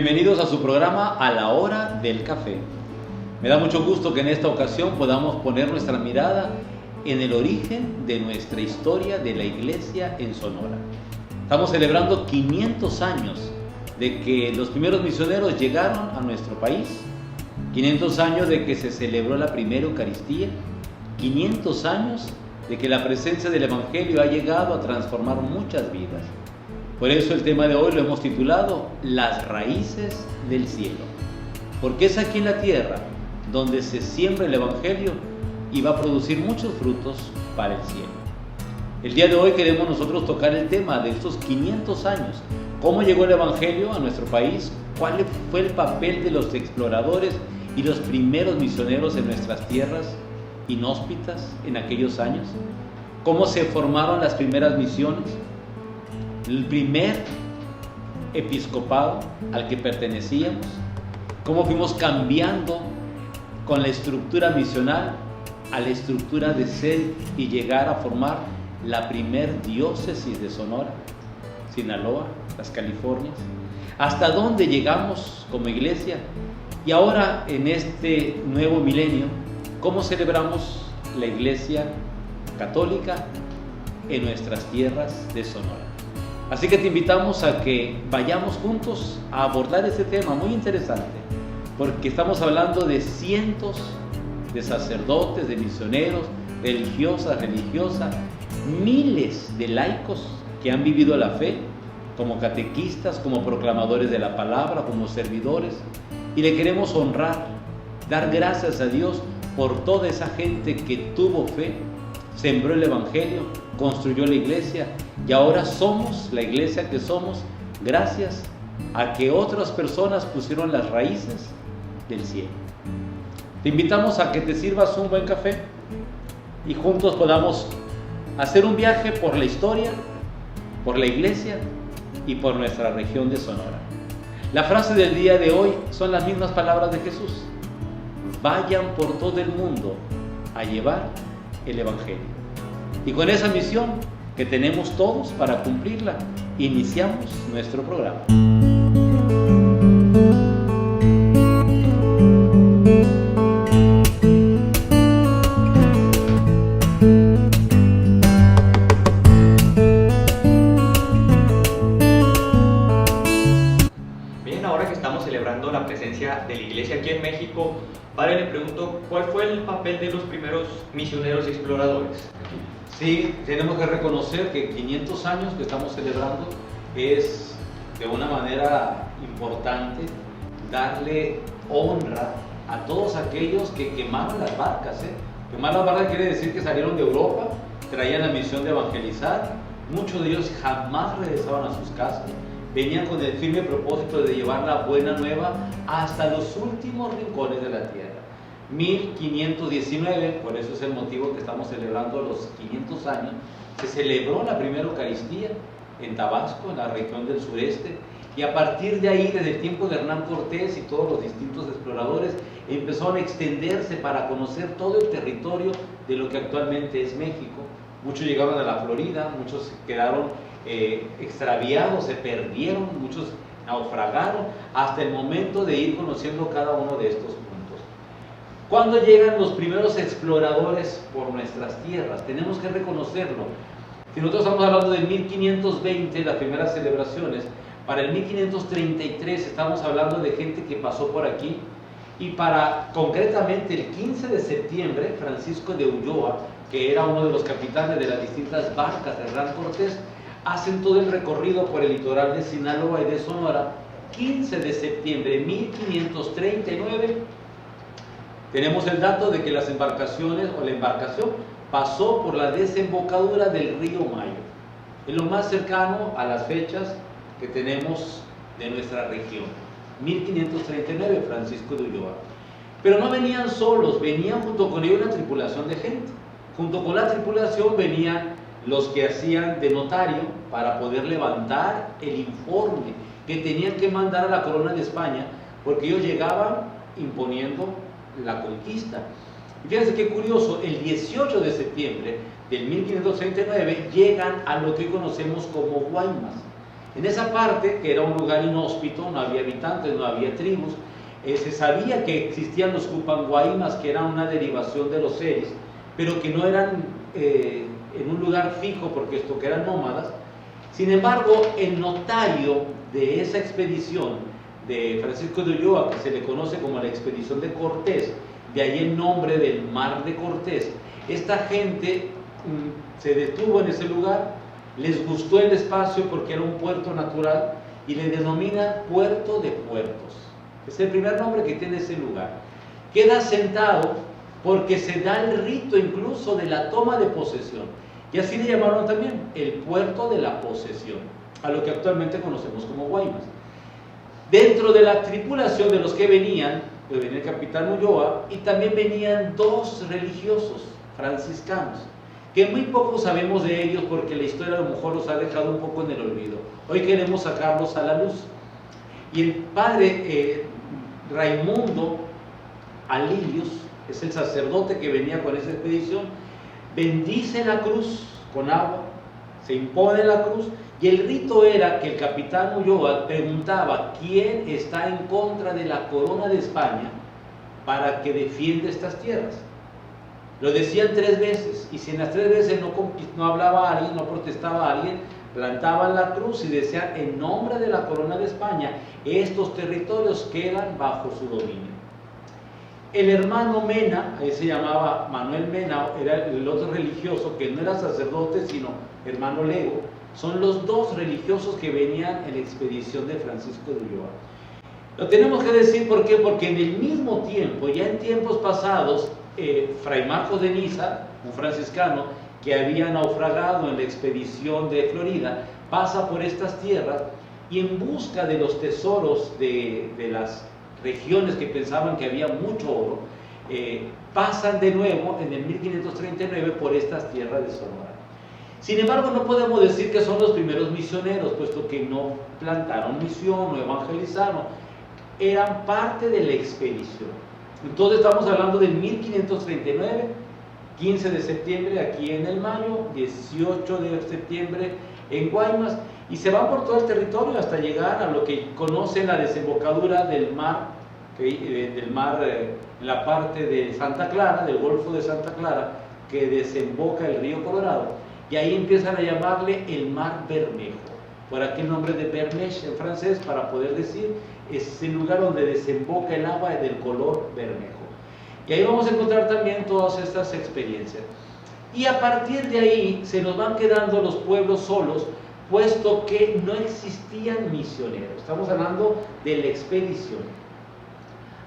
bienvenidos a su programa A la Hora del Café. Me da mucho gusto que en esta ocasión podamos poner nuestra mirada en el origen de nuestra historia de la iglesia en Sonora. Estamos celebrando 500 años de que los primeros misioneros llegaron a nuestro país, 500 años de que se celebró la primera Eucaristía, 500 años de que la presencia del Evangelio ha llegado a transformar muchas vidas. Por eso el tema de hoy lo hemos titulado Las raíces del cielo, porque es aquí en la tierra donde se siembra el Evangelio y va a producir muchos frutos para el cielo. El día de hoy queremos nosotros tocar el tema de estos 500 años, cómo llegó el Evangelio a nuestro país, cuál fue el papel de los exploradores y los primeros misioneros en nuestras tierras inhóspitas en aquellos años, cómo se formaron las primeras misiones, el primer episcopado al que pertenecíamos, cómo fuimos cambiando con la estructura misional a la estructura de ser y llegar a formar la primer diócesis de Sonora, Sinaloa, las Californias, hasta dónde llegamos como iglesia. Y ahora en este nuevo milenio, cómo celebramos la iglesia católica en nuestras tierras de Sonora. Así que te invitamos a que vayamos juntos a abordar este tema muy interesante, porque estamos hablando de cientos de sacerdotes, de misioneros, religiosas, miles de laicos que han vivido la fe como catequistas, como proclamadores de la palabra, como servidores, y le queremos honrar, dar gracias a Dios por toda esa gente que tuvo fe, sembró el Evangelio, construyó la iglesia, y ahora somos la iglesia que somos gracias a que otras personas pusieron las raíces del cielo. Te invitamos a que te sirvas un buen café y juntos podamos hacer un viaje por la historia, por la iglesia y por nuestra región de Sonora. La frase del día de hoy son las mismas palabras de Jesús: vayan por todo el mundo a llevar el Evangelio. Y con esa misión que tenemos todos para cumplirla, iniciamos nuestro programa. Bien, ahora que estamos celebrando la presencia de la iglesia aquí en México, padre, le pregunto, ¿cuál fue el papel de los primeros misioneros y exploradores? Sí, tenemos que reconocer que 500 años que estamos celebrando es de una manera importante darle honra a todos aquellos que quemaron las barcas. Quemar las barcas quiere decir que salieron de Europa, traían la misión de evangelizar, muchos de ellos jamás regresaban a sus casas, venían con el firme propósito de llevar la buena nueva hasta los últimos rincones de la tierra. 1519, por eso es el motivo que estamos celebrando los 500 años, se celebró la primera Eucaristía en Tabasco, en la región del sureste, y a partir de ahí, desde el tiempo de Hernán Cortés y todos los distintos exploradores, empezaron a extenderse para conocer todo el territorio de lo que actualmente es México. Muchos llegaron a la Florida, muchos quedaron extraviados, se perdieron, muchos naufragaron, hasta el momento de ir conociendo cada uno de estos puntos. ¿Cuándo llegan los primeros exploradores por nuestras tierras? Tenemos que reconocerlo. Si nosotros estamos hablando de 1520, las primeras celebraciones, para el 1533 estamos hablando de gente que pasó por aquí, y para concretamente el 15 de septiembre, Francisco de Ulloa, que era uno de los capitanes de las distintas barcas de Hernán Cortés, hacen todo el recorrido por el litoral de Sinaloa y de Sonora. 15 de septiembre de 1539, tenemos el dato de que las embarcaciones o la embarcación pasó por la desembocadura del río Mayo, es lo más cercano a las fechas que tenemos de nuestra región. 1539, Francisco de Ulloa. Pero no venían solos, venían junto con ellos una tripulación de gente. Junto con la tripulación venían los que hacían de notario para poder levantar el informe que tenían que mandar a la corona de España, porque ellos llegaban imponiendo la conquista. Y fíjense qué curioso, el 18 de septiembre del 1539 llegan a lo que hoy conocemos como Guaymas. En esa parte, que era un lugar inhóspito, no había habitantes, no había tribus, se sabía que existían los Cupanguaymas, que eran una derivación de los seres, pero que no eran en un lugar fijo, porque esto que eran nómadas. Sin embargo, el notario de esa expedición de Francisco de Ulloa, que se le conoce como la expedición de Cortés, de ahí el nombre del Mar de Cortés, esta gente se detuvo en ese lugar, les gustó el espacio porque era un puerto natural y le denominan Puerto de Puertos. Es el primer nombre que tiene ese lugar. Queda asentado porque se da el rito incluso de la toma de posesión. Y así le llamaron también el Puerto de la Posesión, a lo que actualmente conocemos como Guaymas. Dentro de la tripulación de los que venían, pues venía el capitán Ulloa y también venían dos religiosos franciscanos, que muy poco sabemos de ellos porque la historia a lo mejor los ha dejado un poco en el olvido. Hoy queremos sacarlos a la luz. Y el padre Raimundo Alilios, es el sacerdote que venía con esa expedición, bendice la cruz con agua, se impone la cruz, y el rito era que el capitán Ulloa preguntaba quién está en contra de la corona de España para que defienda estas tierras. Lo decían 3 veces, y si en las 3 veces no hablaba alguien, no protestaba alguien, plantaban la cruz y decían: en nombre de la corona de España, estos territorios quedan bajo su dominio. El hermano Mena, ahí se llamaba Manuel Mena, era el otro religioso que no era sacerdote sino hermano lego. Son los 2 religiosos que venían en la expedición de Francisco de Ulloa. Lo tenemos que decir, ¿por qué? Porque en el mismo tiempo, ya en tiempos pasados, Fray Marcos de Niza, un franciscano que había naufragado en la expedición de Florida, pasa por estas tierras y en busca de los tesoros de las regiones que pensaban que había mucho oro, pasan de nuevo en el 1539 por estas tierras de Sonora. Sin embargo, no podemos decir que son los primeros misioneros, puesto que no plantaron misión, no evangelizaron, eran parte de la expedición. Entonces estamos hablando del 1539, 15 de septiembre aquí en el Mayo, 18 de septiembre en Guaymas, y se van por todo el territorio hasta llegar a lo que conocen la desembocadura del mar, en la parte de Santa Clara, del Golfo de Santa Clara, que desemboca el río Colorado, y ahí empiezan a llamarle el Mar Bermejo, por aquel nombre de Bermeche en francés, para poder decir, es el lugar donde desemboca el agua del color bermejo. Y ahí vamos a encontrar también todas estas experiencias. Y a partir de ahí se nos van quedando los pueblos solos, puesto que no existían misioneros. Estamos hablando de la expedición.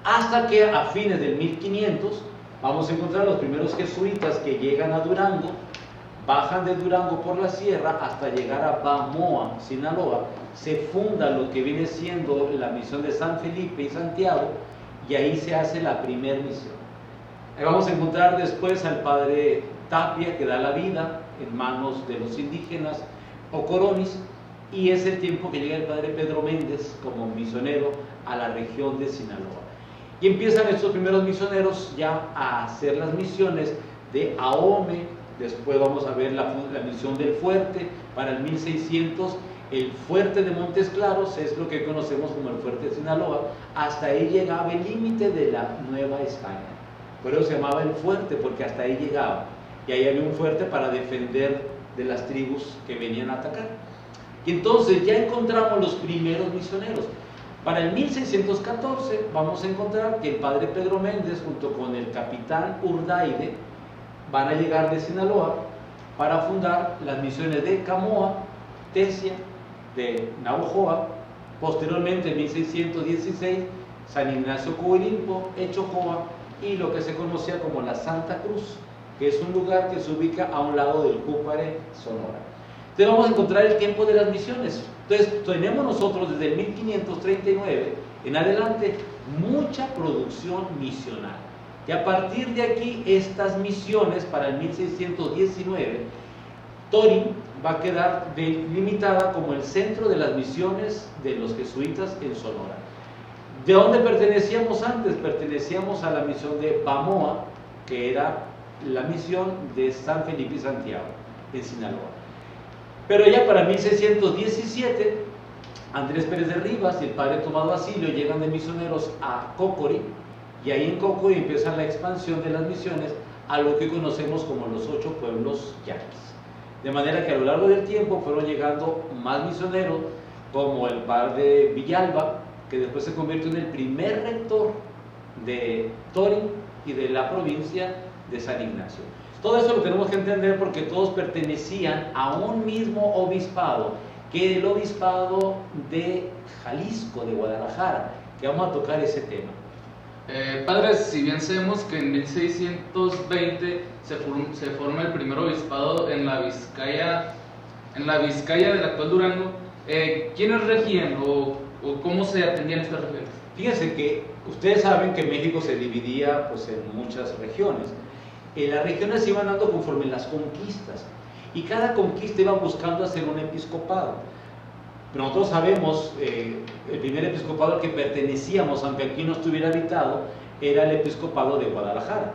Hasta que a fines del 1500 vamos a encontrar los primeros jesuitas que llegan a Durango, bajan de Durango por la sierra hasta llegar a Bamoa, Sinaloa. Se funda lo que viene siendo la misión de San Felipe y Santiago, y ahí se hace la primera misión. Ahí vamos a encontrar después al padre Tapia, que da la vida en manos de los indígenas Ocoronis, y es el tiempo que llega el padre Pedro Méndez como misionero a la región de Sinaloa. Y empiezan estos primeros misioneros ya a hacer las misiones de Ahome. Después vamos a ver la misión del Fuerte para el 1600. El Fuerte de Montes Claros es lo que conocemos como el Fuerte de Sinaloa. Hasta ahí llegaba el límite de la Nueva España. Por eso se llamaba el Fuerte, porque hasta ahí llegaba. Y ahí había un fuerte para defender de las tribus que venían a atacar. Y entonces ya encontramos los primeros misioneros. Para el 1614 vamos a encontrar que el padre Pedro Méndez junto con el capitán Urdaide van a llegar de Sinaloa para fundar las misiones de Camoa, Tesia, de Navojoa, posteriormente en 1616 San Ignacio Cuirimpo, Echojoa y lo que se conocía como la Santa Cruz, que es un lugar que se ubica a un lado del Cúpare, Sonora. Entonces vamos a encontrar el tiempo de las misiones. Entonces tenemos nosotros desde el 1539 en adelante mucha producción misional. Y a partir de aquí, estas misiones para el 1619, Torín va a quedar delimitada como el centro de las misiones de los jesuitas en Sonora. ¿De dónde pertenecíamos antes? Pertenecíamos a la misión de Bamoa, que era la misión de San Felipe y Santiago, en Sinaloa. Pero ya para 1617 Andrés Pérez de Rivas y el padre Tomás Basilio llegan de misioneros a Cocori, y ahí en Cocori empieza la expansión de las misiones a lo que conocemos como los 8 pueblos yaquis. De manera que a lo largo del tiempo fueron llegando más misioneros, como el padre Villalba, que después se convirtió en el primer rector de Torín y de la provincia de San Ignacio. Todo eso lo tenemos que entender porque todos pertenecían a un mismo obispado, que es el obispado de Jalisco, de Guadalajara, que vamos a tocar ese tema. Padres, si bien sabemos que en 1620 se forma el primer obispado en la Vizcaya del actual Durango, ¿quiénes regían o cómo se atendían estas regiones? Fíjense que ustedes saben que México se dividía pues, en muchas regiones. Las regiones se iban dando conforme las conquistas, y cada conquista iba buscando hacer un episcopado. Pero nosotros sabemos, el primer episcopado al que pertenecíamos, aunque aquí no estuviera habitado, era el episcopado de Guadalajara,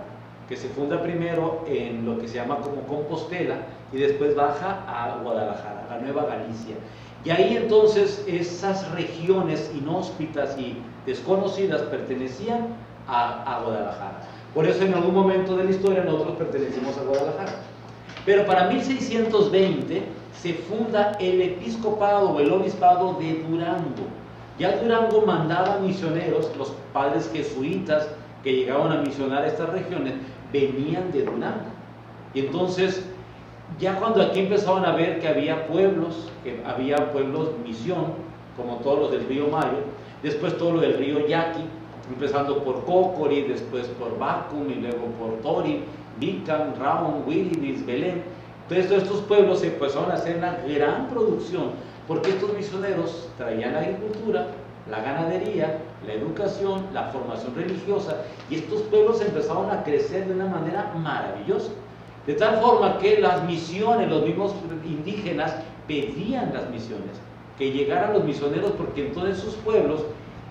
que se funda primero en lo que se llama como Compostela y después baja a Guadalajara, a la Nueva Galicia. Y ahí entonces esas regiones inhóspitas y desconocidas pertenecían a Guadalajara. Por eso en algún momento de la historia nosotros pertenecimos a Guadalajara. Pero para 1620 se funda el episcopado o el obispado de Durango. Ya Durango mandaba misioneros, los padres jesuitas que llegaban a misionar estas regiones venían de Durango. Y entonces, ya cuando aquí empezaban a ver que había pueblos misión, como todos los del río Mayo, después todo lo del río Yaqui, empezando por Cocori, después por Bacum y luego por Tori, Vicam, Raon, Wiribis, Belén. Entonces todos estos pueblos se empezaron a hacer una gran producción, porque estos misioneros traían la agricultura, la ganadería, la educación, la formación religiosa, y estos pueblos empezaron a crecer de una manera maravillosa. De tal forma que las misiones, los mismos indígenas pedían las misiones, que llegaran los misioneros, porque entonces sus pueblos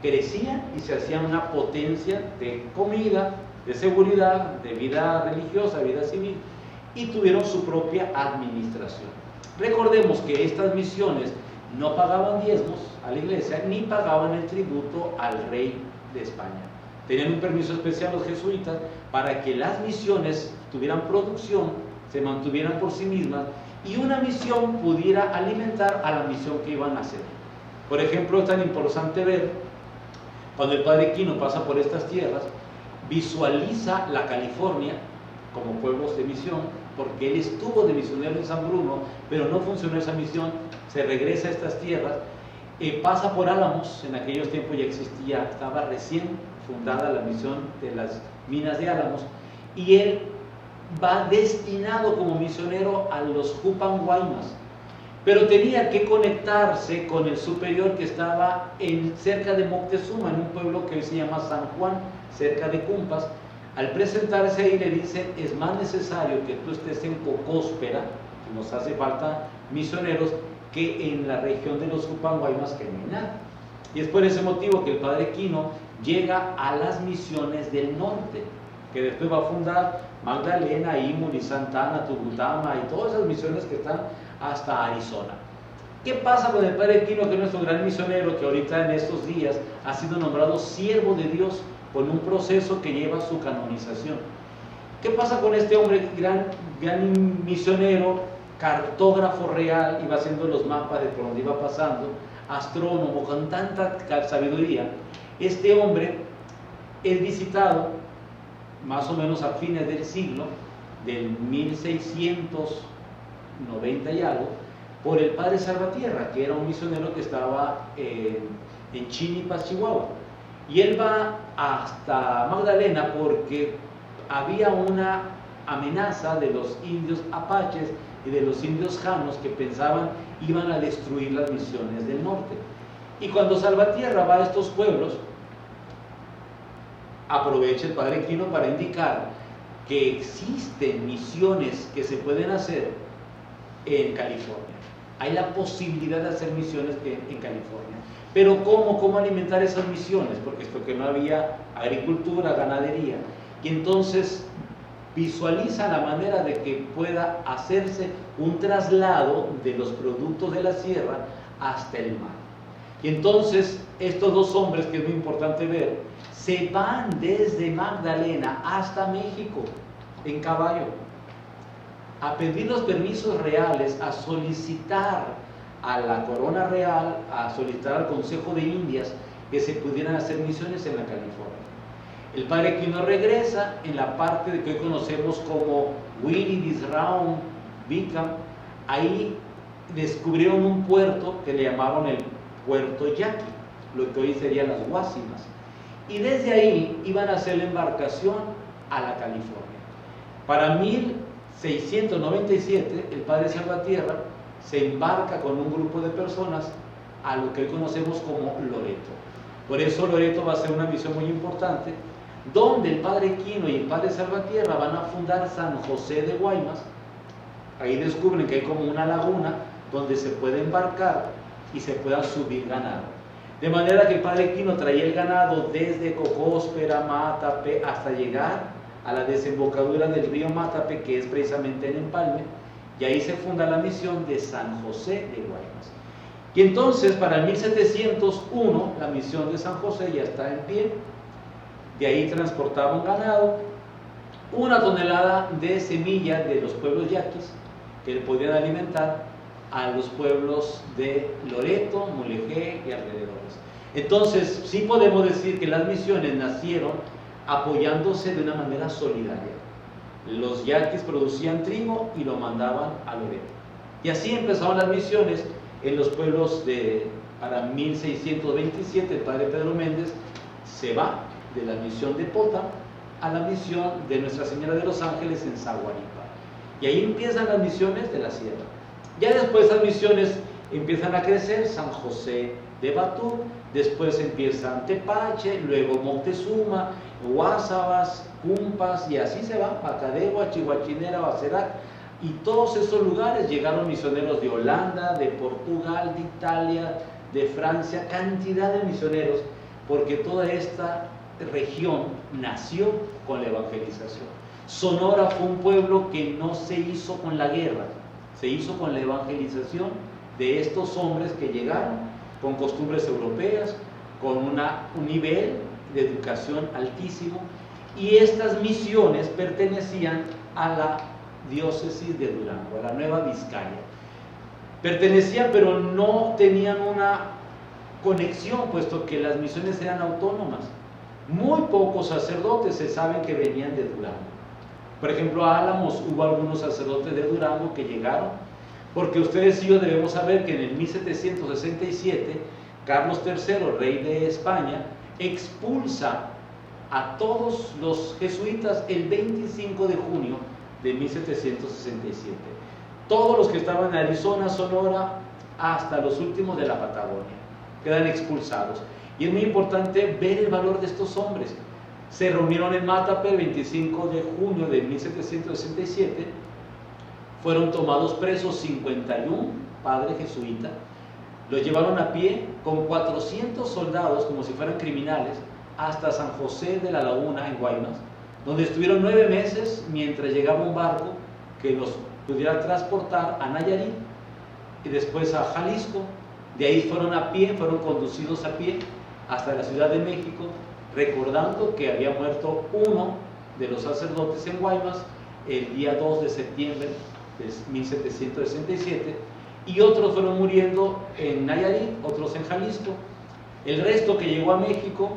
crecían y se hacían una potencia de comida, de seguridad, de vida religiosa, vida civil, y tuvieron su propia administración. Recordemos que estas misiones no pagaban diezmos a la iglesia, ni pagaban el tributo al rey de España. Tenían un permiso especial los jesuitas para que las misiones tuvieran producción, se mantuvieran por sí mismas, y una misión pudiera alimentar a la misión que iban a hacer. Por ejemplo, es tan importante ver, cuando el padre Quino pasa por estas tierras, visualiza la California como pueblos de misión, porque él estuvo de misionero en San Bruno, pero no funcionó esa misión, se regresa a estas tierras, pasa por Álamos, en aquellos tiempos ya existía, estaba recién fundada la misión de las minas de Álamos, y él va destinado como misionero a los Jupanguaymas, pero tenía que conectarse con el superior que estaba cerca de Moctezuma, en un pueblo que hoy se llama San Juan, cerca de Cumpas. Al presentarse ahí le dicen, es más necesario que tú estés en Cocóspera, que nos hace falta misioneros, que en la región de los Jupanguaymas, que no hay nada. Y es por ese motivo que el padre Quino llega a las misiones del norte, que después va a fundar Magdalena, Imuri, Santana, Tubutama y todas esas misiones que están hasta Arizona. ¿Qué pasa con el padre Quino, que es nuestro gran misionero, que ahorita en estos días ha sido nombrado siervo de Dios con un proceso que lleva a su canonización? ¿Qué pasa con este hombre, gran misionero, cartógrafo real, iba haciendo los mapas de por donde iba pasando, astrónomo con tanta sabiduría? Este hombre es visitado más o menos a fines del siglo, del 1690 y algo, por el padre Salvatierra, que era un misionero que estaba en Chinipas, Chihuahua. Y él va hasta Magdalena porque había una amenaza de los indios apaches y de los indios janos que pensaban iban a destruir las misiones del norte. Y cuando Salvatierra va a estos pueblos, aprovecha el padre Quino para indicar que existen misiones que se pueden hacer en California. Hay la posibilidad de hacer misiones en California. Pero ¿cómo alimentar esas misiones? Porque no había agricultura, ganadería. Y entonces visualiza la manera de que pueda hacerse un traslado de los productos de la sierra hasta el mar. Y entonces estos dos hombres, que es muy importante ver, se van desde Magdalena hasta México en caballo a pedir los permisos reales, a solicitar a la corona real, a solicitar al Consejo de Indias que se pudieran hacer misiones en la California. El padre Quino regresa en la parte de que hoy conocemos como Winnie Disraum Bicam. Ahí descubrieron un puerto que le llamaron el Puerto Yaqui, lo que hoy serían las Guásimas, y desde ahí iban a hacer la embarcación a la California. Para 1697 el padre Salvatierra se embarca con un grupo de personas a lo que hoy conocemos como Loreto. Por eso Loreto va a ser una misión muy importante, donde el padre Quino y el padre Salvatierra van a fundar San José de Guaymas. Ahí descubren que hay como una laguna donde se puede embarcar y se pueda subir ganado. De manera que el padre Quino traía el ganado desde Cocóspera, Matape, hasta llegar a la desembocadura del río Matape, que es precisamente en Empalme, y ahí se funda la misión de San José de Guaymas. Y entonces, para el 1701, la misión de San José ya está en pie. De ahí transportaban ganado, 1 tonelada de semilla de los pueblos yaquis, que le podían alimentar a los pueblos de Loreto, Mulegé y alrededores. Entonces, sí podemos decir que las misiones nacieron apoyándose de una manera solidaria. Los yaquis producían trigo y lo mandaban a Loreto. Y así empezaron las misiones en los pueblos para 1627, el padre Pedro Méndez se va de la misión de Pota a la misión de Nuestra Señora de los Ángeles en Zaguaripa. Y ahí empiezan las misiones de la sierra. Ya después las misiones empiezan a crecer, San José de Batú, después empiezan Tepache, luego Montezuma, Guásabas, Cumpas, y así se va, Pacadegua, Chihuachinera, Bacerac, y todos esos lugares llegaron misioneros de Holanda, de Portugal, de Italia, de Francia, cantidad de misioneros, porque toda esta región nació con la evangelización. Sonora fue un pueblo que no se hizo con la guerra, se hizo con la evangelización de estos hombres que llegaron con costumbres europeas, con un nivel de educación altísimo, y estas misiones pertenecían a la diócesis de Durango, a la Nueva Vizcaya. Pertenecían, pero no tenían una conexión, puesto que las misiones eran autónomas. Muy pocos sacerdotes se saben que venían de Durango. Por ejemplo, a Álamos hubo algunos sacerdotes de Durango que llegaron, porque ustedes y yo debemos saber que en el 1767 Carlos III, rey de España, expulsa a todos los jesuitas el 25 de junio de 1767. Todos los que estaban en Arizona, Sonora, hasta los últimos de la Patagonia, quedan expulsados. Y es muy importante ver el valor de estos hombres. Se reunieron en Matape el 25 de junio de 1767, fueron tomados presos 51 padres jesuitas, los llevaron a pie con 400 soldados como si fueran criminales hasta San José de la Laguna en Guaymas, donde estuvieron 9 meses mientras llegaba un barco que los pudiera transportar a Nayarit y después a Jalisco. De ahí fueron a pie, fueron conducidos a pie hasta la Ciudad de México, recordando que había muerto uno de los sacerdotes en Guaymas el día 2 de septiembre de 1767, y otros fueron muriendo en Nayarit, otros en Jalisco. El resto que llegó a México,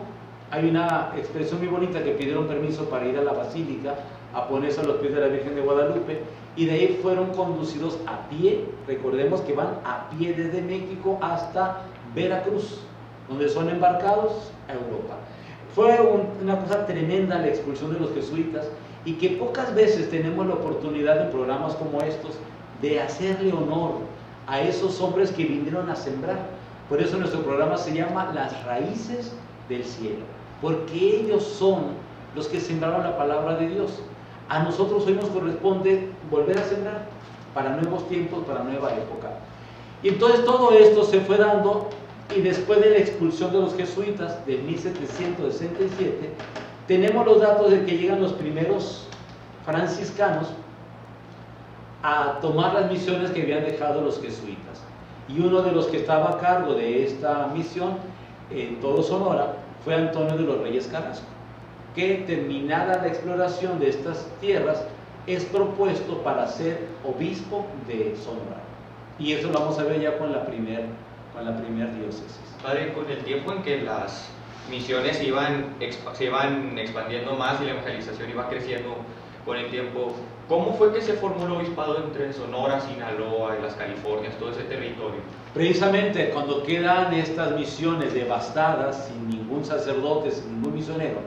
hay una expresión muy bonita que pidieron permiso para ir a la Basílica a ponerse a los pies de la Virgen de Guadalupe, y de ahí fueron conducidos a pie. Recordemos que van a pie desde México hasta Veracruz, donde son embarcados a Europa. Fue una cosa tremenda la expulsión de los jesuitas, y que pocas veces tenemos la oportunidad en programas como estos de hacerle honor a esos hombres que vinieron a sembrar. Por eso nuestro programa se llama Las Raíces del Cielo, porque ellos son los que sembraron la palabra de Dios. A nosotros hoy nos corresponde volver a sembrar para nuevos tiempos, para nueva época. Y entonces todo esto se fue dando, y después de la expulsión de los jesuitas de 1767, tenemos los datos de que llegan los primeros franciscanos a tomar las misiones que habían dejado los jesuitas. y uno de los que estaba a cargo de esta misión en todo Sonora fue Antonio de los Reyes Carrasco, que terminada la exploración de estas tierras es propuesto para ser obispo de Sonora. Y eso lo vamos a ver ya con la primer diócesis. Padre, con el tiempo en que las misiones se iban expandiendo más y la evangelización iba creciendo con el tiempo, ¿cómo fue que se formó el obispado entre Sonora, Sinaloa y las Californias, todo ese territorio? Precisamente cuando quedan estas misiones devastadas, sin ningún sacerdote, sin ningún misionero,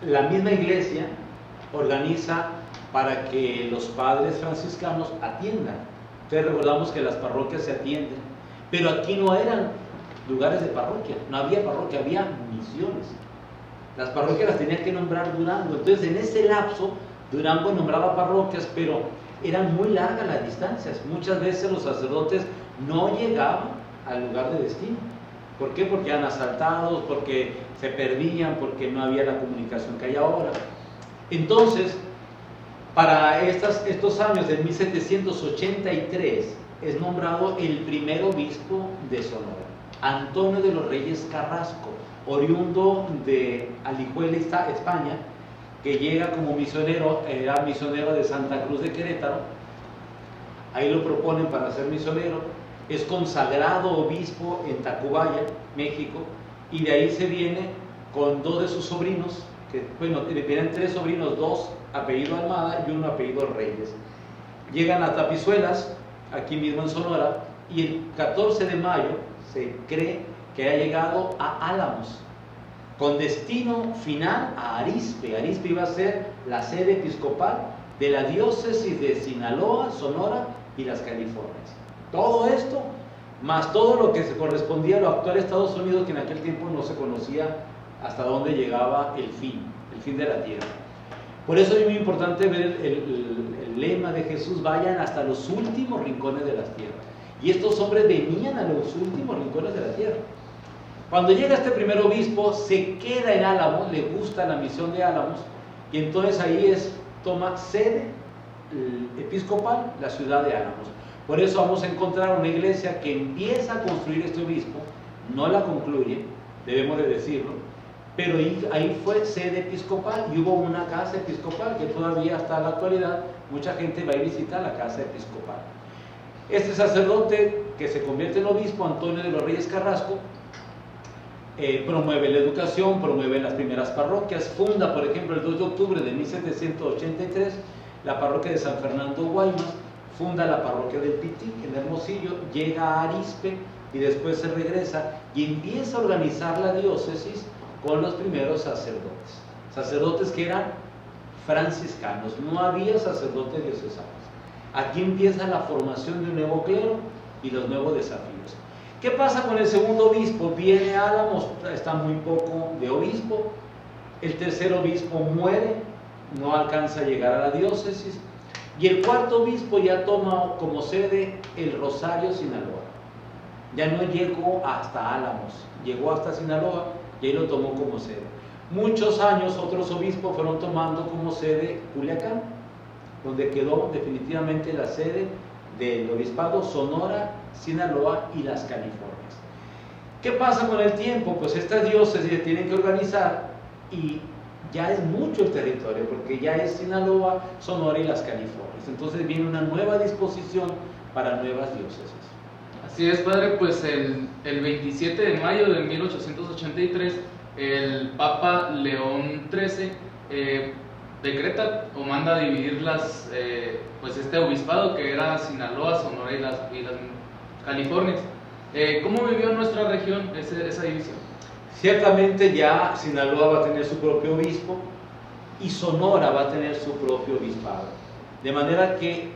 la misma iglesia organiza para que los padres franciscanos atiendan. Entonces recordamos que las parroquias se atienden, pero aquí no eran lugares de parroquia, no había parroquia, había misiones. Las parroquias las tenía que nombrar Durango. Entonces en ese lapso Durango nombraba parroquias, pero eran muy largas las distancias. Muchas veces los sacerdotes no llegaban al lugar de destino. ¿Por qué? Porque eran asaltados, porque se perdían, porque no había la comunicación que hay ahora. Entonces, para estos años de 1783 es nombrado el primer obispo de Sonora, Antonio de los Reyes Carrasco, oriundo de Alijuela, España, que llega como misionero, era misionero de Santa Cruz de Querétaro. Ahí lo proponen para ser misionero, es consagrado obispo en Tacubaya, México, y de ahí se viene con dos de sus sobrinos, que bueno, le vienen tres sobrinos, dos apellido Almada y uno apellido Reyes. Llegan a Tapizuelas, aquí mismo en Sonora, y el 14 de mayo se cree que ha llegado a Álamos, con destino final a Arizpe. Arizpe iba a ser la sede episcopal de la diócesis de Sinaloa, Sonora y las Californias. Todo esto, más todo lo que se correspondía a lo actual Estados Unidos, que en aquel tiempo no se conocía hasta dónde llegaba el fin de la tierra. Por eso es muy importante ver el lema de Jesús: vayan hasta los últimos rincones de la tierra. Y estos hombres venían a los últimos rincones de la tierra. Cuando llega este primer obispo, se queda en Álamos, le gusta la misión de Álamos, y entonces ahí toma sede episcopal la ciudad de Álamos. Por eso vamos a encontrar una iglesia que empieza a construir este obispo, no la concluye, debemos de decirlo, pero ahí fue sede episcopal y hubo una casa episcopal que todavía hasta la actualidad mucha gente va a visitar la casa episcopal. Este sacerdote que se convierte en obispo, Antonio de los Reyes Carrasco, promueve la educación, promueve las primeras parroquias, funda, por ejemplo, el 2 de octubre de 1783 la parroquia de San Fernando Guaymas, funda la parroquia del Pitic en Hermosillo, llega a Arizpe y después se regresa y empieza a organizar la diócesis con los primeros sacerdotes que eran franciscanos, no había sacerdotes diocesanos. Aquí empieza la formación de un nuevo clero y los nuevos desafíos. ¿Qué pasa con el segundo obispo? Viene a Álamos, está muy poco de obispo, el tercer obispo muere, no alcanza a llegar a la diócesis, y el cuarto obispo ya toma como sede el Rosario, Sinaloa. Ya no llegó hasta Álamos, llegó hasta Sinaloa y ahí lo tomó como sede. Muchos años otros obispos fueron tomando como sede Culiacán, donde quedó definitivamente la sede del obispado Sonora, Sinaloa y las Californias. ¿Qué pasa con el tiempo? Pues estas diócesis se tienen que organizar y ya es mucho el territorio, porque ya es Sinaloa, Sonora y las Californias. Entonces viene una nueva disposición para nuevas diócesis. Así es, padre, pues el 27 de mayo de 1883, el Papa León XIII decreta o manda a dividir pues este obispado que era Sinaloa, Sonora y las Californias. ¿Cómo vivió nuestra región esa división? Ciertamente ya Sinaloa va a tener su propio obispo y Sonora va a tener su propio obispado. De manera que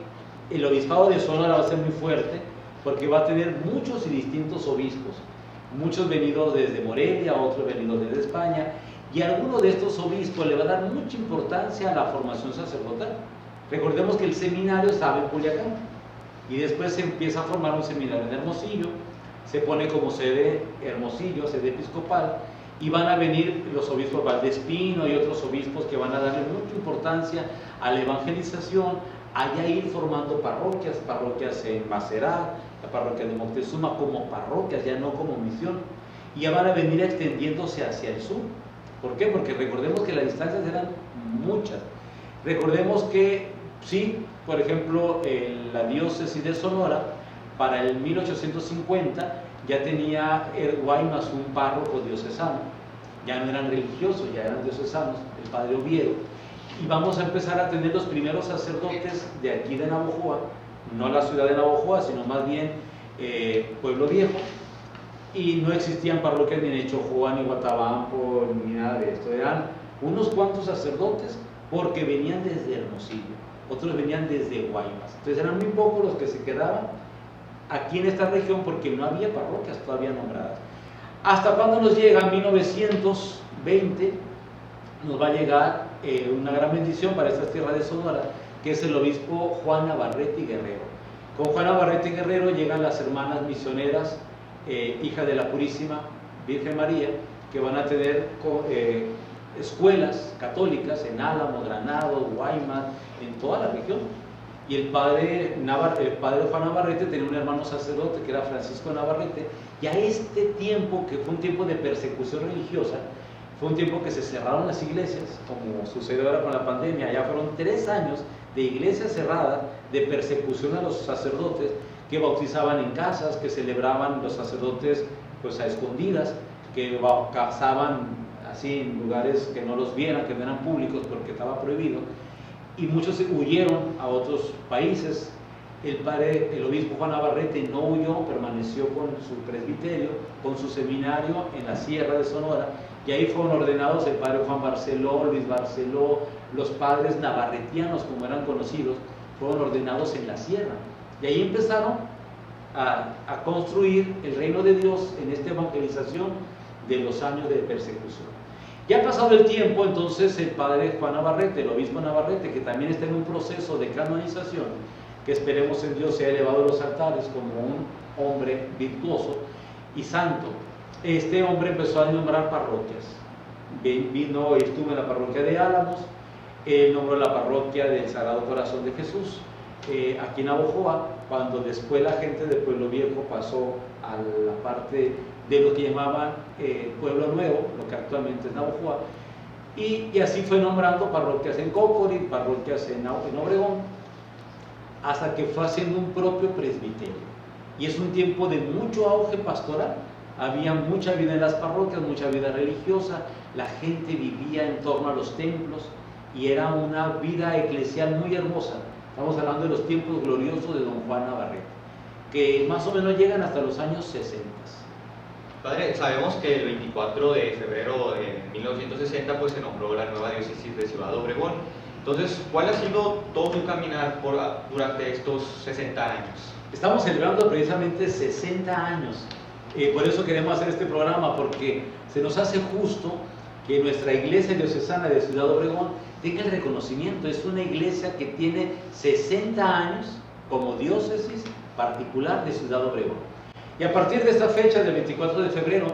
el obispado de Sonora va a ser muy fuerte porque va a tener muchos y distintos obispos, muchos venidos desde Morelia, otros venidos desde España, y alguno de estos obispos le va a dar mucha importancia a la formación sacerdotal. Recordemos que el seminario estaba en Culiacán y después se empieza a formar un seminario en Hermosillo, se pone como sede Hermosillo, sede episcopal, y van a venir los obispos Valdespino y otros obispos que van a darle mucha importancia a la evangelización, allá ir formando parroquias en Macerat, la parroquia de Moctezuma, como parroquias, ya no como misión, y ya van a venir extendiéndose hacia el sur. ¿Por qué? Porque recordemos que las distancias eran muchas. Recordemos que, sí, por ejemplo, la diócesis de Sonora, para el 1850, ya tenía Guaymas un párroco diocesano, ya no eran religiosos, ya eran diocesanos, el padre Oviedo, y vamos a empezar a tener los primeros sacerdotes de aquí de Navojoa, no la ciudad de Navojoa, sino más bien Pueblo Viejo, y no existían parroquias ni en Chojoa, ni Guatabampo, ni nada de esto, eran unos cuantos sacerdotes porque venían desde Hermosillo, otros venían desde Guaymas, entonces eran muy pocos los que se quedaban aquí en esta región porque no había parroquias todavía nombradas. ¿Hasta cuándo nos llega? 1920 nos va a llegar una gran bendición para estas tierras de Sonora, que es el obispo Juan Navarrete y Guerrero. Con Juan Navarrete y Guerrero llegan las hermanas misioneras, hijas de la Purísima Virgen María, que van a tener escuelas católicas en Álamos, Granados, Guaymas, en toda la región. Y el padre Juan Navarrete tenía un hermano sacerdote que era Francisco Navarrete, y a este tiempo, que fue un tiempo de persecución religiosa, fue un tiempo que se cerraron las iglesias, como sucedió ahora con la pandemia. Ya fueron 3 años de iglesias cerradas, de persecución a los sacerdotes, que bautizaban en casas, que celebraban los sacerdotes pues a escondidas, que casaban así en lugares que no los vieran, que no eran públicos porque estaba prohibido, y muchos huyeron a otros países. El obispo Juan Navarrete no huyó, permaneció con su presbiterio, con su seminario en la Sierra de Sonora, y ahí fueron ordenados el padre Juan Barceló, Luis Barceló, los padres navarretianos, como eran conocidos, fueron ordenados en la Sierra, y ahí empezaron a construir el reino de Dios en esta evangelización de los años de persecución. Ya pasado el tiempo, entonces el padre Juan Navarrete, el obispo Navarrete, que también está en un proceso de canonización, que esperemos en Dios sea elevado a los altares como un hombre virtuoso y santo. Este hombre empezó a nombrar parroquias. Vino y estuvo en la parroquia de Álamos, nombró la parroquia del Sagrado Corazón de Jesús, aquí en Navojoa, cuando después la gente de Pueblo Viejo pasó a la parte de lo que llamaban Pueblo Nuevo, lo que actualmente es Navojoa, y así fue nombrando parroquias en Cocori, parroquias en Obregón, hasta que fue haciendo un propio presbiterio. Y es un tiempo de mucho auge pastoral, había mucha vida en las parroquias, mucha vida religiosa, la gente vivía en torno a los templos y era una vida eclesial muy hermosa. Estamos hablando de los tiempos gloriosos de don Juan Navarrete, que más o menos llegan hasta los años 60. Padre, sabemos que el 24 de febrero de 1960 pues, se nombró la nueva diócesis de Ciudad Obregón. Entonces, ¿cuál ha sido todo tu caminar durante estos 60 años? Estamos celebrando precisamente 60 años. Por eso queremos hacer este programa, porque se nos hace justo que nuestra iglesia diocesana de Ciudad Obregón tenga el reconocimiento. Es una iglesia que tiene 60 años como diócesis particular de Ciudad Obregón. Y a partir de esta fecha, del 24 de febrero,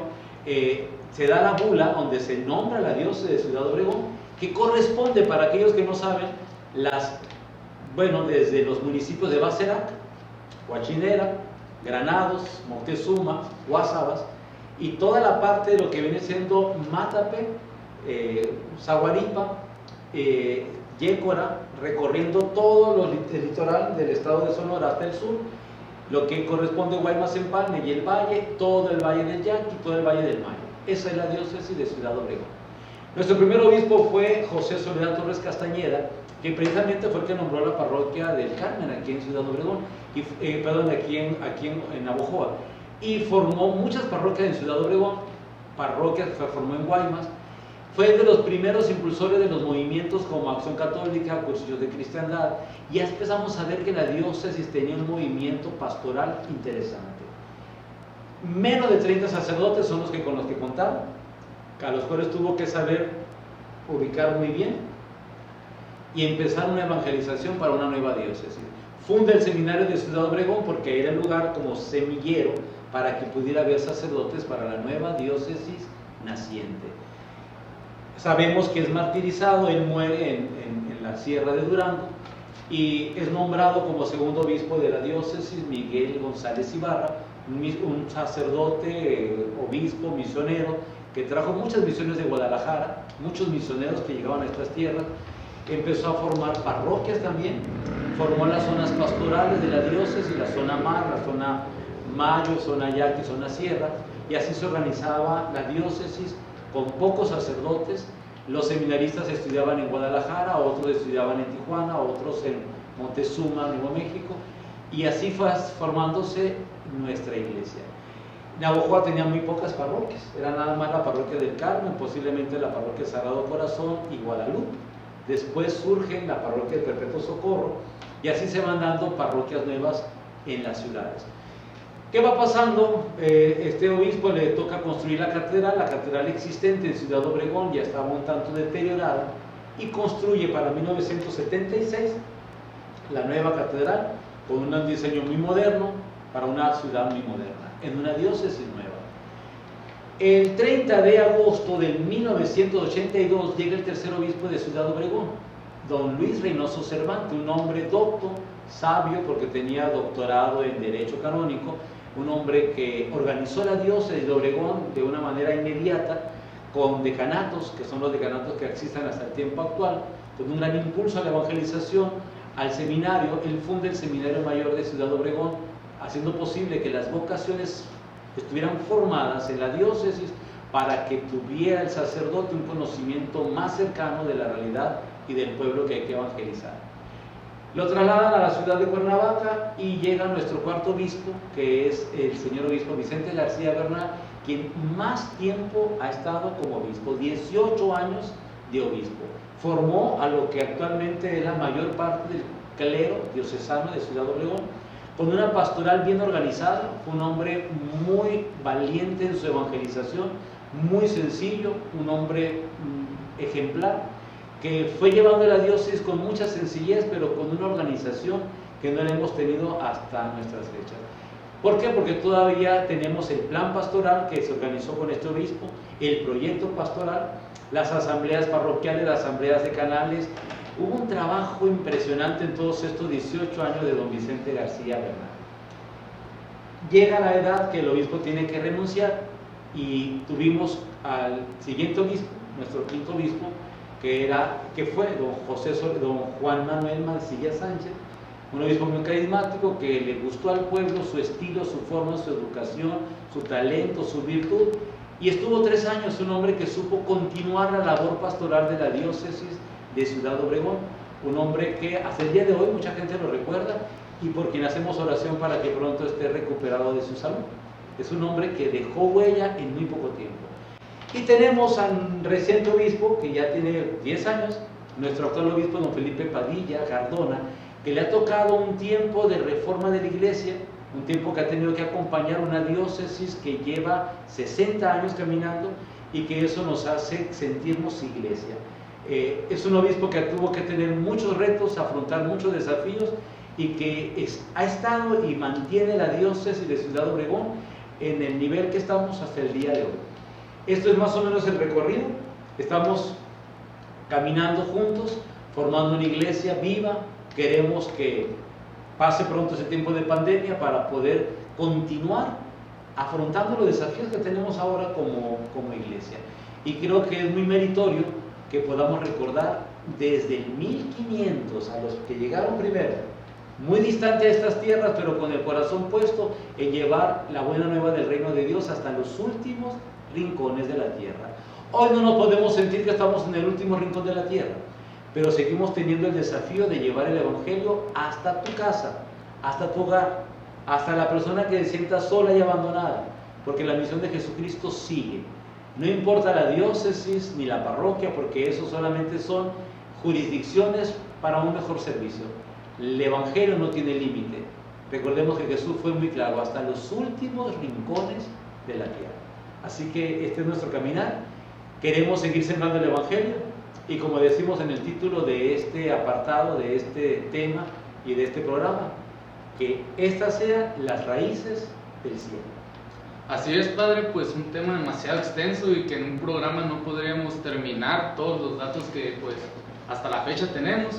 se da la bula donde se nombra la diócesis de Ciudad Obregón, que corresponde, para aquellos que no saben, desde los municipios de Bacerat, Huachinera, Granados, Moctezuma, Guasabas, y toda la parte de lo que viene siendo Matape, Zaguaripa, Yécora, recorriendo todo el litoral del estado de Sonora hasta el sur, lo que corresponde a Guaymas, Empalme y el valle, todo el valle del Yaqui, todo el valle del Mayo. Esa es la diócesis de Ciudad Obregón. Nuestro primer obispo fue José Soledad Torres Castañeda, que precisamente fue el que nombró la parroquia del Carmen aquí en Ciudad Obregón, aquí en Navojoa, y formó muchas parroquias en Ciudad Obregón, parroquias que formó en Guaymas. Fue de los primeros impulsores de los movimientos como Acción Católica, Cursillos de Cristiandad, y ya empezamos a ver que la diócesis tenía un movimiento pastoral interesante. Menos de 30 sacerdotes son con los que contaban, a los cuales tuvo que saber ubicar muy bien y empezar una evangelización para una nueva diócesis. Funda el seminario de Ciudad Obregón porque era el lugar como semillero para que pudiera haber sacerdotes para la nueva diócesis naciente. Sabemos que es martirizado, él muere en la Sierra de Durango, y es nombrado como segundo obispo de la diócesis Miguel González Ibarra, un sacerdote, obispo, misionero, que trajo muchas misiones de Guadalajara, muchos misioneros que llegaban a estas tierras. Empezó a formar parroquias también, formó las zonas pastorales de la diócesis, la zona mar, la zona Mayo, zona Yaqui, zona Sierra, y así se organizaba la diócesis con pocos sacerdotes. Los seminaristas estudiaban en Guadalajara, otros estudiaban en Tijuana, otros en Montezuma, Nuevo México, y así fue formándose nuestra iglesia. Navojoa tenía muy pocas parroquias, era nada más la parroquia del Carmen, posiblemente la parroquia Sagrado Corazón y Guadalupe. Después surge la parroquia del Perpetuo Socorro, y así se van dando parroquias nuevas en las ciudades. ¿Qué va pasando? Este obispo le toca construir la catedral existente en Ciudad Obregón ya estaba un tanto deteriorada, y construye para 1976 la nueva catedral con un diseño muy moderno para una ciudad muy moderna, en una diócesis nueva. El 30 de agosto de 1982 llega el tercer obispo de Ciudad Obregón, don Luis Reynoso Cervantes, un hombre docto, sabio porque tenía doctorado en Derecho Canónico, un hombre que organizó la diócesis de Obregón de una manera inmediata, con decanatos, que son los decanatos que existen hasta el tiempo actual, con un gran impulso a la evangelización, al seminario. Él funda el Seminario Mayor de Ciudad Obregón, haciendo posible que las vocaciones estuvieran formadas en la diócesis para que tuviera el sacerdote un conocimiento más cercano de la realidad y del pueblo que hay que evangelizar. Lo trasladan a la ciudad de Cuernavaca y llega nuestro cuarto obispo, que es el señor obispo Vicente García Bernal, quien más tiempo ha estado como obispo, 18 años de obispo. Formó a lo que actualmente es la mayor parte del clero diocesano de Ciudad Obregón, con una pastoral bien organizada. Fue un hombre muy valiente en su evangelización, muy sencillo, un hombre ejemplar, que fue llevando la diócesis con mucha sencillez, pero con una organización que no la hemos tenido hasta nuestras fechas. ¿Por qué? Porque todavía tenemos el plan pastoral que se organizó con este obispo, el proyecto pastoral, las asambleas parroquiales, las asambleas de canales. Hubo un trabajo impresionante en todos estos 18 años de don Vicente García Bernal. Llega la edad que el obispo tiene que renunciar y tuvimos al siguiente obispo, nuestro quinto obispo, que fue don Juan Manuel Mancilla Sánchez, un obispo muy carismático que le gustó al pueblo su estilo, su forma, su educación, su talento, su virtud, y estuvo 3 años, un hombre que supo continuar la labor pastoral de la diócesis de Ciudad Obregón, un hombre que hasta el día de hoy mucha gente lo recuerda y por quien hacemos oración para que pronto esté recuperado de su salud. Es un hombre que dejó huella en muy poco tiempo. Y tenemos al reciente obispo, que ya tiene 10 años, nuestro actual obispo, don Felipe Padilla Cardona, que le ha tocado un tiempo de reforma de la iglesia, un tiempo que ha tenido que acompañar una diócesis que lleva 60 años caminando y que eso nos hace sentirnos iglesia. Es un obispo que tuvo que tener muchos retos, afrontar muchos desafíos y que ha estado y mantiene la diócesis de Ciudad Obregón en el nivel que estamos hasta el día de hoy. Esto es más o menos el recorrido. Estamos caminando juntos, formando una iglesia viva. Queremos que pase pronto ese tiempo de pandemia para poder continuar afrontando los desafíos que tenemos ahora como iglesia. Y creo que es muy meritorio que podamos recordar desde el 1500 a los que llegaron primero, muy distante a estas tierras, pero con el corazón puesto en llevar la buena nueva del reino de Dios hasta los últimos rincones de la tierra. Hoy no nos podemos sentir que estamos en el último rincón de la tierra, pero seguimos teniendo el desafío de llevar el evangelio hasta tu casa, hasta tu hogar, hasta la persona que se sienta sola y abandonada, porque la misión de Jesucristo sigue. No importa la diócesis ni la parroquia, porque eso solamente son jurisdicciones para un mejor servicio. El evangelio no tiene límite. Recordemos que Jesús fue muy claro, hasta los últimos rincones de la tierra. Así que este es nuestro caminar. Queremos seguir sembrando el evangelio y, como decimos en el título de este apartado, de este tema y de este programa, que estas sean las raíces del cielo. Así es, padre, pues un tema demasiado extenso y que en un programa no podríamos terminar todos los datos que pues hasta la fecha tenemos,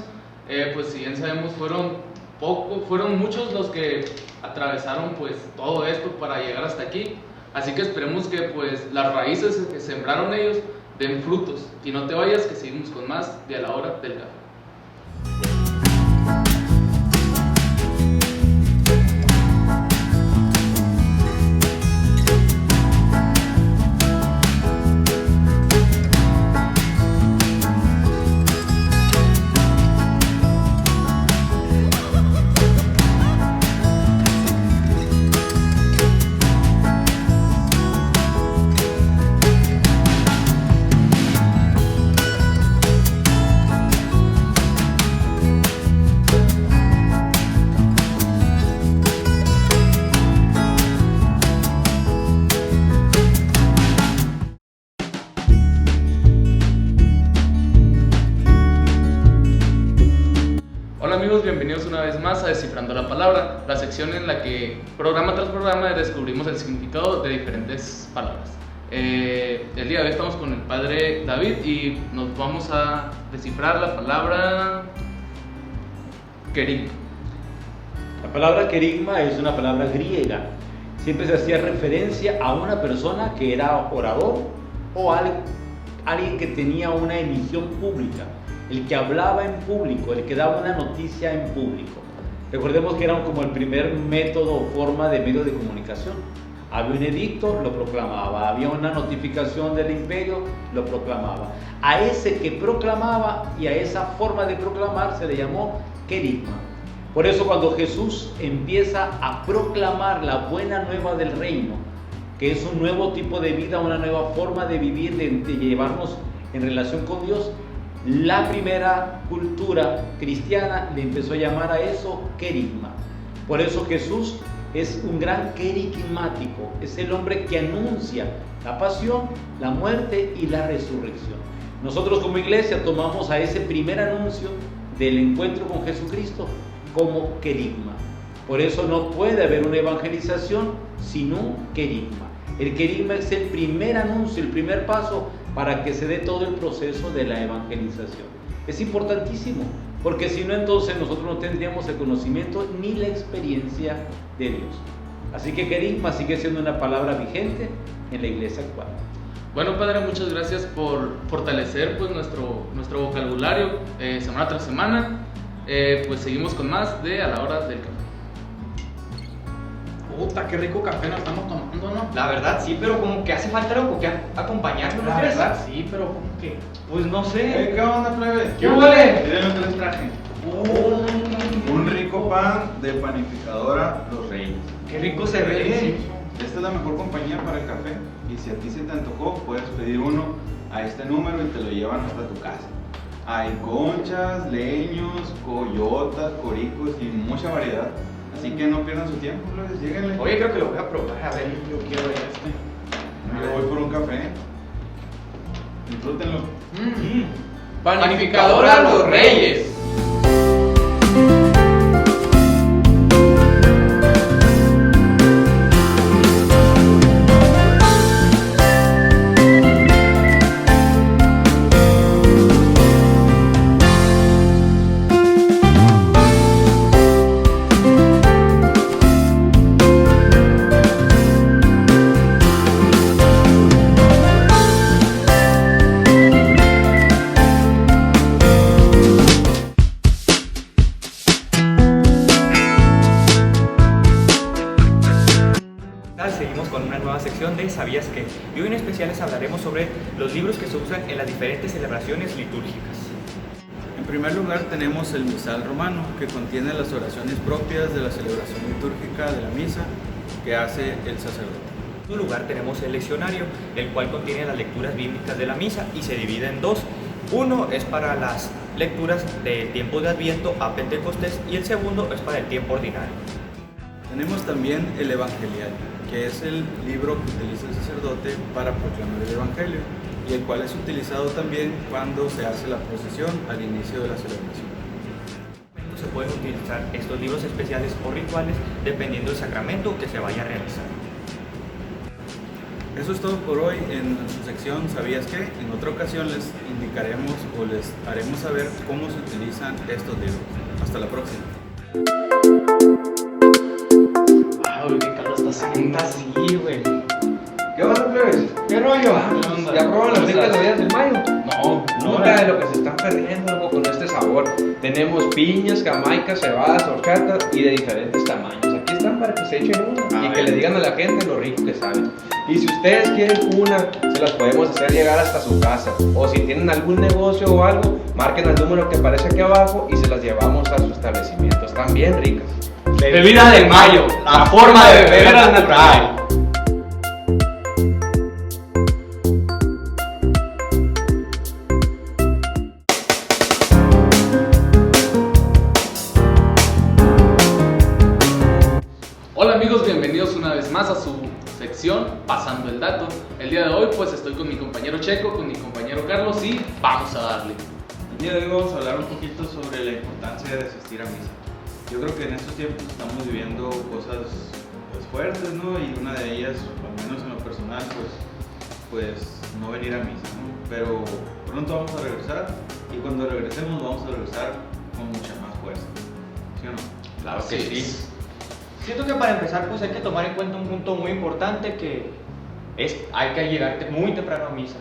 pues si bien sabemos fueron muchos los que atravesaron pues todo esto para llegar hasta aquí. Así que esperemos que pues las raíces que sembraron ellos den frutos. Y no te vayas, que seguimos con más de A la Hora del Café. Bienvenidos una vez más a Descifrando la Palabra, la sección en la que programa tras programa descubrimos el significado de diferentes palabras. El día de hoy estamos con el padre David y nos vamos a descifrar la palabra querigma. La palabra querigma es una palabra griega. Siempre se hacía referencia a una persona que era orador o alguien que tenía una emisión pública. El que hablaba en público, el que daba una noticia en público. Recordemos que era como el primer método o forma de medio de comunicación. Había un edicto, lo proclamaba. Había una notificación del imperio, lo proclamaba. A ese que proclamaba y a esa forma de proclamar se le llamó querigma. Por eso cuando Jesús empieza a proclamar la buena nueva del reino, que es un nuevo tipo de vida, una nueva forma de vivir, de llevarnos en relación con Dios, la primera cultura cristiana le empezó a llamar a eso querigma. Por eso Jesús es un gran querigmático, es el hombre que anuncia la pasión, la muerte y la resurrección. Nosotros como iglesia tomamos a ese primer anuncio del encuentro con Jesucristo como querigma. Por eso no puede haber una evangelización sin un querigma. El querigma es el primer anuncio, el primer paso para que se dé todo el proceso de la evangelización. Es importantísimo, porque si no, entonces nosotros no tendríamos el conocimiento ni la experiencia de Dios. Así que querigma sigue siendo una palabra vigente en la iglesia actual. Bueno, padre, muchas gracias por fortalecer pues nuestro vocabulario semana tras semana. Pues seguimos con más de A la Hora del Café. Puta, qué rico café nos estamos tomando, ¿no? La verdad sí, pero como que hace falta algo que acompañarlo, ¿no La crees? verdad sí, pero como que... Pues no sé. ¿Qué onda, plebe? ¿Qué huele? Miren lo que les traje. Un rico pan de panificadora Los Reyes. Qué rico se ve. Esta es la mejor compañía para el café. Y si a ti se te antojó, puedes pedir uno a este número y te lo llevan hasta tu casa. Hay conchas, leños, coyotas, coricos y mucha variedad. Así que no pierdan su tiempo, plebes, lléguenle. Oye, creo que lo voy a probar, a ver. Yo quiero este. Yo voy por un café. Disfrútenlo. Panificadora Los Reyes. Seguimos con una nueva sección de ¿Sabías qué? Y hoy en especial les hablaremos sobre los libros que se usan en las diferentes celebraciones litúrgicas. En primer lugar tenemos el misal romano, que contiene las oraciones propias de la celebración litúrgica de la misa que hace el sacerdote. En segundo lugar tenemos el leccionario, el cual contiene las lecturas bíblicas de la misa y se divide en dos. Uno es para las lecturas del tiempo de Adviento a Pentecostés y el segundo es para el tiempo ordinario. Tenemos también el evangeliario, que es el libro que utiliza el sacerdote para proclamar el evangelio y el cual es utilizado también cuando se hace la procesión al inicio de la celebración. Se pueden utilizar estos libros especiales o rituales dependiendo del sacramento que se vaya a realizar. Eso es todo por hoy en su sección ¿Sabías qué? En otra ocasión les indicaremos o les haremos saber cómo se utilizan estos libros. Hasta la próxima. Ay, ¿qué Carlos está haciendo así, güey? ¿Qué onda, plebes? ¿Qué rollo? ¿Qué onda? ¿Ya probaron las ricas bebidas del mayo? No, Nunca de lo que se están perdiendo, loco, con este sabor. Tenemos piñas, jamaicas, cebadas, horchata y de diferentes tamaños. Aquí están para que se echen una y que le digan a la gente lo rico que saben. Y si ustedes quieren una, se las podemos hacer llegar hasta su casa. O si tienen algún negocio o algo, marquen al número que aparece aquí abajo y se las llevamos a su establecimiento. Están bien ricas. Bebida del Mayo, la forma de beber al natural. Hola amigos, bienvenidos una vez más a su sección Pasando el Dato. El día de hoy pues estoy con mi compañero Checo, con mi compañero Carlos y vamos a darle. El día de hoy vamos a hablar un poquito sobre la importancia de asistir a misa. Yo creo que en estos tiempos estamos viviendo cosas pues, fuertes, ¿no? Y una de ellas, al menos en lo personal, pues no venir a misa, ¿no? Pero pronto vamos a regresar y cuando regresemos vamos a regresar con mucha más fuerza, ¿sí o no? Claro que Así sí. es. Siento que para empezar pues hay que tomar en cuenta un punto muy importante que es hay que llegar muy temprano a misa.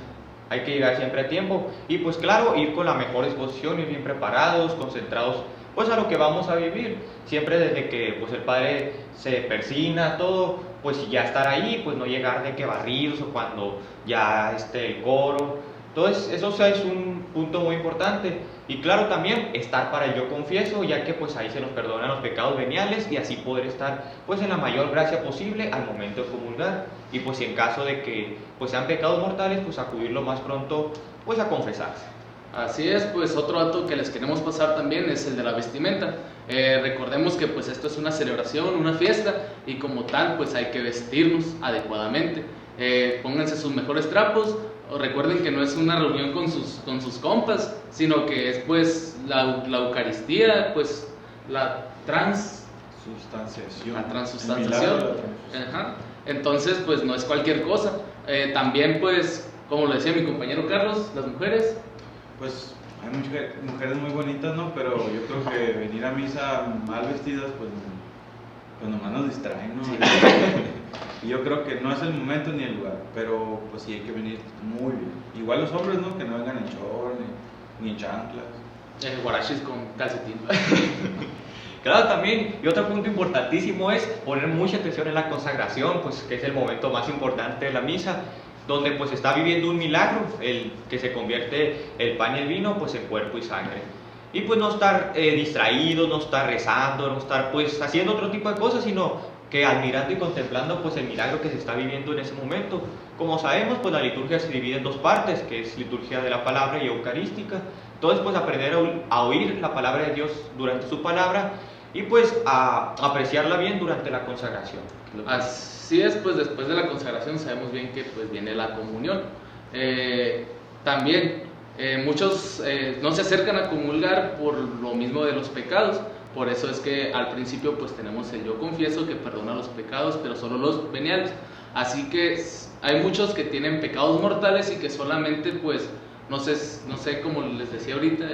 Hay que llegar siempre a tiempo y pues claro, ir con la mejor disposición, ir bien preparados, concentrados pues a lo que vamos a vivir. Siempre desde que pues el padre se persina, todo, pues ya estar ahí, pues no llegar de que barridos o cuando ya esté el coro. Entonces eso es un punto muy importante. Y claro también estar para el yo confieso, ya que pues ahí se nos perdonan los pecados veniales y así poder estar pues en la mayor gracia posible al momento de comulgar. Y pues si en caso de que pues sean pecados mortales, pues acudir lo más pronto pues a confesarse. Así es, pues otro dato que les queremos pasar también es el de la vestimenta. Recordemos que pues esto es una celebración, una fiesta y como tal pues hay que vestirnos adecuadamente. Pónganse sus mejores trapos. Recuerden que no es una reunión con sus compas, sino que es pues la Eucaristía, pues la Sustanciación. la El transustanciación. milagro de la transustanciación. Ajá. Entonces pues no es cualquier cosa. También pues, como lo decía mi compañero Carlos, las mujeres. Pues hay mujeres muy bonitas, ¿no? Pero yo creo que venir a misa mal vestidas, pues nomás nos distraen, ¿no? Sí. Y yo creo que no es el momento ni el lugar, pero pues sí hay que venir muy bien. Igual los hombres, ¿no? Que no vengan en short ni en chanclas. Guaraches con calcetín. Claro, también, y otro punto importantísimo es poner mucha atención en la consagración, pues que es el momento más importante de la misa, donde pues está viviendo un milagro, el que se convierte el pan y el vino pues en cuerpo y sangre. Y pues no estar distraídos, no estar rezando, no estar pues haciendo otro tipo de cosas, sino que admirando y contemplando pues el milagro que se está viviendo en ese momento. Como sabemos, pues la liturgia se divide en dos partes, que es liturgia de la palabra y eucarística. Entonces pues aprender a oír la palabra de Dios durante su palabra y pues a apreciarla bien durante la consagración. Así es, pues después de la consagración sabemos bien que pues viene la comunión. También muchos no se acercan a comulgar por lo mismo de los pecados. Por eso es que al principio pues tenemos el yo confieso que perdona los pecados, pero solo los veniales. Así que hay muchos que tienen pecados mortales y que solamente pues no sé como les decía ahorita,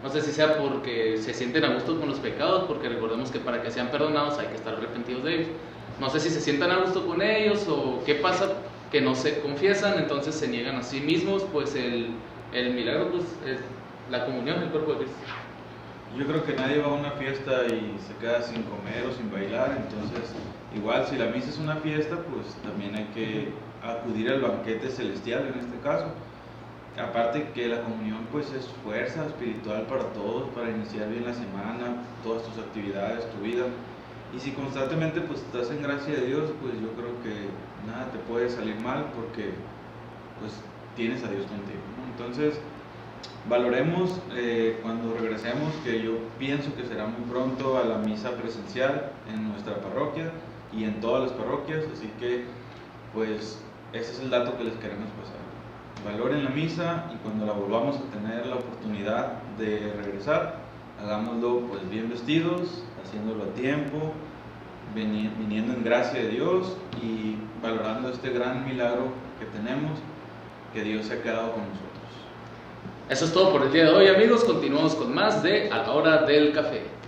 no sé si sea porque se sienten a gusto con los pecados, porque recordemos que para que sean perdonados hay que estar arrepentidos de ellos. No sé si se sientan a gusto con ellos o qué pasa, que no se confiesan, entonces se niegan a sí mismos, pues el milagro pues es la comunión del cuerpo de Cristo. Yo creo que nadie va a una fiesta y se queda sin comer o sin bailar, entonces igual si la misa es una fiesta, pues también hay que acudir al banquete celestial en este caso. Aparte que la comunión pues es fuerza espiritual para todos, para iniciar bien la semana, todas tus actividades, tu vida. Y si constantemente pues estás en gracia de Dios, pues yo creo que nada te puede salir mal porque pues tienes a Dios contigo, ¿no? Entonces valoremos cuando regresemos, que yo pienso que será muy pronto, a la misa presencial en nuestra parroquia y en todas las parroquias, así que pues ese es el dato que les queremos pasar. Valoren la misa y cuando la volvamos a tener la oportunidad de regresar, hagámoslo pues bien vestidos, haciéndolo a tiempo, viniendo en gracia de Dios y valorando este gran milagro que tenemos, que Dios se ha quedado con nosotros. Eso es todo por el día de hoy, amigos. Continuamos con más de A la Hora del Café.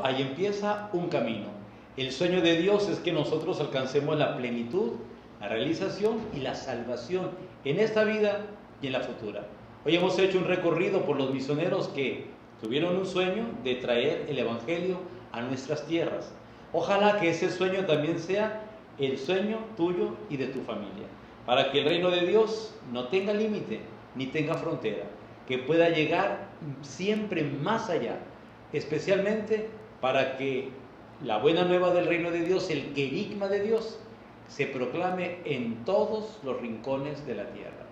Ahí empieza un camino. El sueño de Dios es que nosotros alcancemos la plenitud, la realización y la salvación en esta vida y en la futura. Hoy hemos hecho un recorrido por los misioneros que tuvieron un sueño de traer el Evangelio a nuestras tierras. Ojalá que ese sueño también sea el sueño tuyo y de tu familia, para que el reino de Dios no tenga límite ni tenga frontera, que pueda llegar siempre más allá, especialmente para que la buena nueva del reino de Dios, el querigma de Dios, se proclame en todos los rincones de la tierra.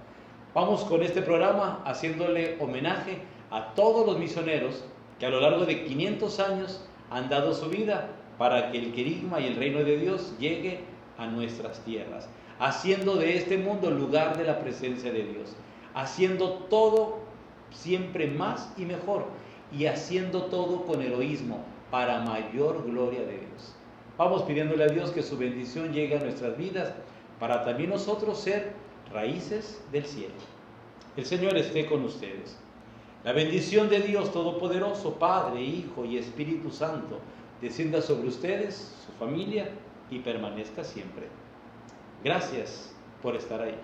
Vamos con este programa haciéndole homenaje a todos los misioneros que a lo largo de 500 años han dado su vida para que el querigma y el reino de Dios llegue a nuestras tierras, haciendo de este mundo lugar de la presencia de Dios, haciendo todo siempre más y mejor, y haciendo todo con heroísmo para mayor gloria de Dios. Vamos pidiéndole a Dios que su bendición llegue a nuestras vidas para también nosotros ser raíces del cielo. El Señor esté con ustedes. La bendición de Dios Todopoderoso, Padre, Hijo y Espíritu Santo, descienda sobre ustedes, su familia, y permanezca siempre. Gracias por estar ahí.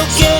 que